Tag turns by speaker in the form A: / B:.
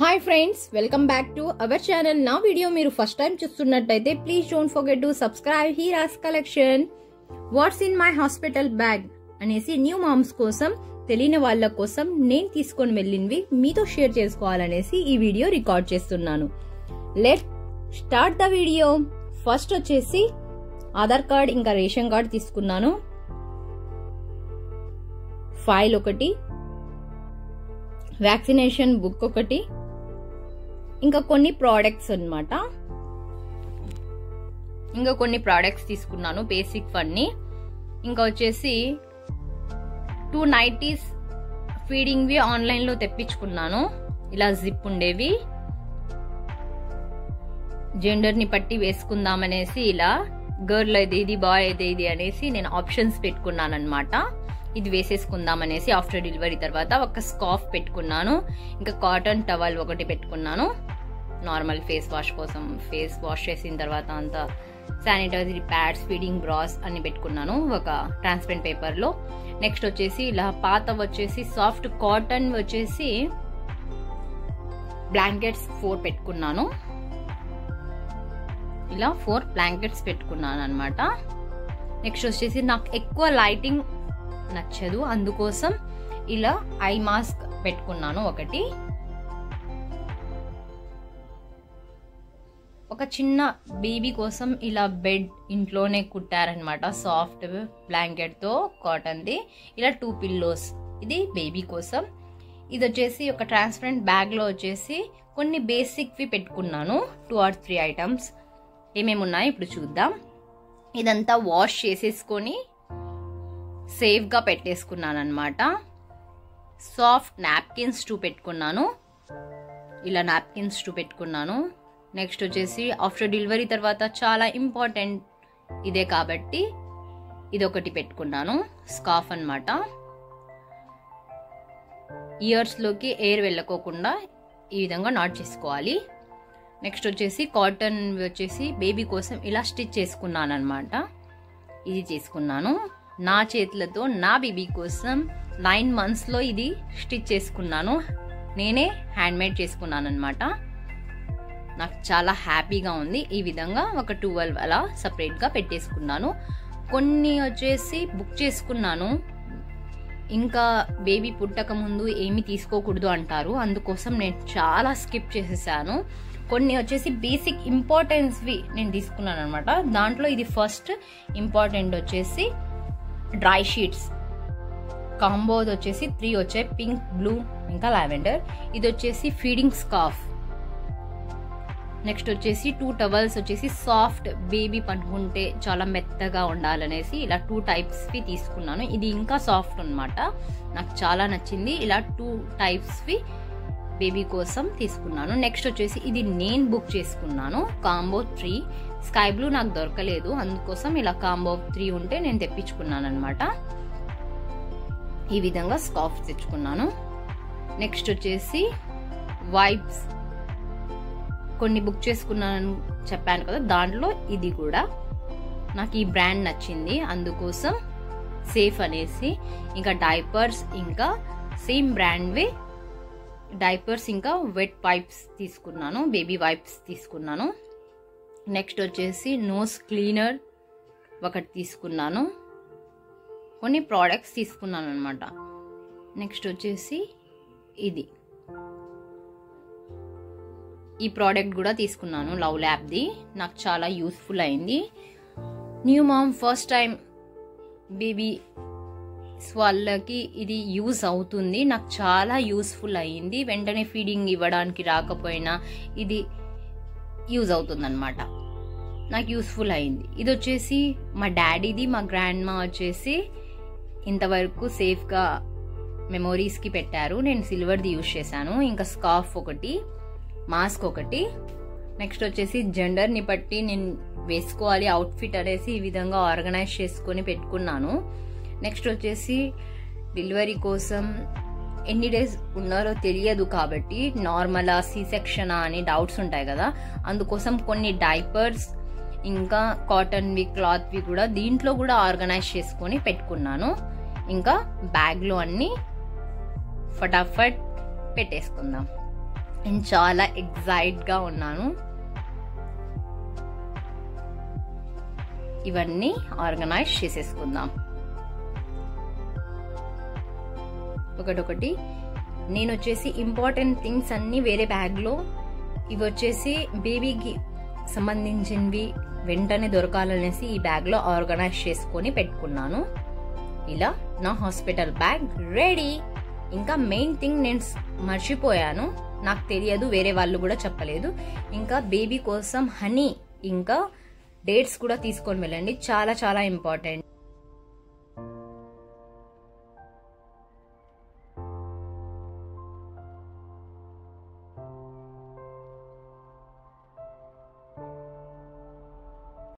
A: Hi friends, welcome back to our channel. నా video మీరు first time చూస్తున్నట్టయితే please don't forget to subscribe Heera's collection. What's in my hospital bag అనేసి new moms కోసం, తెలియని వాళ్ళ కోసం నేను తీసుకొని వెళ్ళినవి మీతో షేర్ చేసుకోవాలనేసి ఈ వీడియో రికార్డ్ చేస్తున్నాను. Let start the video. First వచ్చేసి ఆధార్ కార్డ్ ఇంకా రేషన్ కార్డ్ తీసుకున్నాను, ఫైల్ ఒకటి, వ్యాక్సినేషన్ బుక్ ఒకటి, ఇంకా కొన్ని ప్రోడక్ట్స్ అన్నమాట. ఇంకా కొన్ని ప్రోడక్ట్స్ తీసుకున్నాను బేసిక్ అన్ని. ఇంకా వచ్చేసి 2 నైటీస్ ఫీడింగ్ వి ఆన్లైన్ లో తెప్పించుకున్నాను. ఇలా జిప్ ఉండేవి, జెండర్ ని పట్టి వేసుకుందామనేసి, ఇలా గర్ల్ అయితే ఇది, బాయ్ అయితే ఇది అనేసి నేను ఆప్షన్స్ పెట్టుకున్నాను అనమాట. ఇది వేసేసుకుందాం అనేసి ఆఫ్టర్ డెలివరీ తర్వాత ఒక స్కార్ఫ్ పెట్టుకున్నాను. ఇంకా కాటన్ టవల్ ఒకటి పెట్టుకున్నాను నార్మల్ ఫేస్ వాష్ కోసం. ఫేస్ వాష్ చేసిన తర్వాత అంతా శానిటైజర్ ప్యాడ్స్, ఫీడింగ్ బ్రాస్ అన్ని పెట్టుకున్నాను ఒక ట్రాన్స్పరెంట్ పేపర్ లో. నెక్స్ట్ వచ్చేసి ఇలా పాత వచ్చేసి సాఫ్ట్ కాటన్ వచ్చేసి బ్లాంకెట్స్ 4 పెట్టుకున్నాను. ఇలా 4 బ్లాంకెట్స్ పెట్టుకున్నాను అనమాట. నెక్స్ట్ వచ్చేసి నాకు ఎక్కువ లైటింగ్ నచ్చదు, అందుకోసం ఇలా ఐ మాస్క్ పెట్టుకున్నాను ఒకటి. ఒక చిన్న బేబీ కోసం ఇలా బెడ్ ఇంట్లోనే కుట్టారనమాట, సాఫ్ట్ బ్లాంకెట్ తో కాటన్ ది. ఇలా 2 పిల్లోస్, ఇది బేబీ కోసం. ఇది వచ్చేసి ఒక ట్రాన్స్పరెంట్ బ్యాగ్ లో వచ్చేసి కొన్ని బేసిక్ వి పెట్టుకున్నాను. 2 or 3 ఐటమ్స్ ఏమేమి ఉన్నాయో ఇప్పుడు చూద్దాం. ఇదంతా వాష్ చేసేసుకొని సేఫ్ గా పెట్టేసుకున్నాను అనమాట. సాఫ్ట్ నాప్కిన్స్ 2 పెట్టుకున్నాను. ఇలా నాప్కిన్స్ 2 పెట్టుకున్నాను. నెక్స్ట్ వచ్చేసి ఆఫ్టర్ డెలివరీ తర్వాత చాలా ఇంపార్టెంట్ ఇదే కాబట్టి ఇది ఒకటి పెట్టుకున్నాను, స్కార్ఫ్ అన్నమాట. ఇయర్స్ లోకి ఎయిర్ వెళ్ళకోకుండా ఈ విధంగా నాట్ చేసుకోవాలి. నెక్స్ట్ వచ్చేసి కాటన్ వచ్చేసి బేబీ కోసం ఇలా స్టిచ్ చేసుకున్నాను అనమాట. ఇది చేసుకున్నాను నా చేతులతో, నా బేబీ కోసం 9 months లో ఇది స్టిచ్ చేసుకున్నాను. నేనే హ్యాండ్ మేడ్ చేసుకున్నాను అనమాట. నాకు చాలా హ్యాపీగా ఉంది. ఈ విధంగా ఒక 12 అలా సపరేట్ గా పెట్టేసుకున్నాను. కొన్ని వచ్చేసి బుక్ చేసుకున్నాను, ఇంకా బేబీ పుట్టక ముందు ఏమి తీసుకోకూడదు అంటారు, అందుకోసం నేను చాలా స్కిప్ చేసేసాను. కొన్ని వచ్చేసి బేసిక్ ఇంపార్టెన్స్ వి నేను తీసుకున్నాను అనమాట. దాంట్లో ఇది ఫస్ట్ ఇంపార్టెంట్ వచ్చేసి డ్రై షీట్స్ కాంబో వచ్చేసి 3 వచ్చాయి, పింక్, బ్లూ ఇంకా లావెండర్. ఇది వచ్చేసి ఫీడింగ్ స్కార్ఫ్. నెక్స్ట్ వచ్చేసి 2 టవల్స్ వచ్చేసి సాఫ్ట్, బేబీ పట్టుకుంటే చాలా మెత్తగా ఉండాలనేసి ఇలా 2 టైప్స్ వి తీసుకున్నాను. ఇది ఇంకా సాఫ్ట్ అన్నమాట, నాకు చాలా నచ్చింది. ఇలా 2 టైప్స్ వి బేబీ కోసం తీసుకున్నాను. నెక్స్ట్ వచ్చేసి ఇది నేను బుక్ చేసుకున్నాను కాంబో 3. స్కై బ్లూ నాకు దొరకలేదు, అందుకోసం ఇలా కాంబో 3 ఉంటే నేను తెప్పించుకున్నాను అనమాట. ఈ విధంగా స్కార్ఫ్ తెచ్చుకున్నాను. నెక్స్ట్ వచ్చేసి వైప్స్ కొన్ని బుక్ చేసుకున్నాను చెప్పాను కదా, దాంట్లో ఇది కూడా నాకు ఈ బ్రాండ్ నచ్చింది, అందుకోసం సేఫ్ అనేసి. ఇంకా డైపర్స్, ఇంకా సేమ్ బ్రాండ్వే డైపర్స్ ఇంకా వెట్ వైప్స్ తీసుకున్నాను, బేబీ వైప్స్ తీసుకున్నాను. నెక్స్ట్ వచ్చేసి నోస్ క్లీనర్ ఒకటి తీసుకున్నాను. కొన్ని ప్రోడక్ట్స్ తీసుకున్నాను అనమాట. నెక్స్ట్ వచ్చేసి ఇది, ఈ ప్రోడక్ట్ కూడా తీసుకున్నాను, లవ్ ల్యాబ్ది. నాకు చాలా యూస్ఫుల్ అయింది. New mom first time baby వాళ్ళకి ఇది యూజ్ అవుతుంది, నాకు చాలా యూస్ఫుల్ అయ్యింది. వెంటనే ఫీడింగ్ ఇవ్వడానికి రాకపోయినా ఇది యూజ్ అవుతుంది అనమాట, నాకు యూస్ఫుల్ అయింది. ఇది వచ్చేసి మా డాడీది, మా గ్రాండ్ మా వచ్చేసి ఇంతవరకు సేఫ్గా మెమోరీస్కి పెట్టారు. నేను సిల్వర్ది యూజ్ చేశాను. ఇంకా స్కార్ఫ్ ఒకటి, మాస్క్ ఒకటి. నెక్స్ట్ వచ్చేసి జెండర్ ని బట్టి నేను వేసుకోవాలి అవుట్ఫిట్ అనేసి ఈ విధంగా ఆర్గనైజ్ చేసుకొని పెట్టుకున్నాను. నెక్స్ట్ వచ్చేసి డెలివరీ కోసం ఎన్ని డేస్ ఉన్నారో తెలియదు కాబట్టి నార్మల్ సి సెక్షన్ అని డౌట్స్ ఉంటాయి కదా, అందుకోసం కొన్ని డైపర్స్ ఇంకా కాటన్ వి, క్లాత్ వి కూడా దీంట్లో కూడా ఆర్గనైజ్ చేసుకొని పెట్టుకున్నాను. ఇంకా బ్యాగ్ లో అన్ని ఫటాఫట్ పెట్టేసుకుందాం. నేను చాలా ఎక్సైట్గా ఉన్నాను. ఇవన్నీ ఆర్గనైజ్ చేసేసుకుందాం ఒకటొకటి. నేను వచ్చేసి ఇంపార్టెంట్ థింగ్స్ అన్నీ వేరే బ్యాగ్లో, ఇవి వచ్చేసి బేబీకి సంబంధించినవి వెంటనే దొరకాలనేసి ఈ బ్యాగ్లో ఆర్గనైజ్ చేసుకొని పెట్టుకున్నాను. ఇలా నా హాస్పిటల్ బ్యాగ్ రెడీ. ఇంకా మెయిన్ థింగ్ నేను మర్చిపోయాను, నాకు తెలియదు, వేరే వాళ్ళు కూడా చెప్పలేదు. ఇంకా బేబీ కోసం హనీ ఇంకా డేట్స్ కూడా తీసుకొని వెళ్ళండి, చాలా చాలా ఇంపార్టెంట్.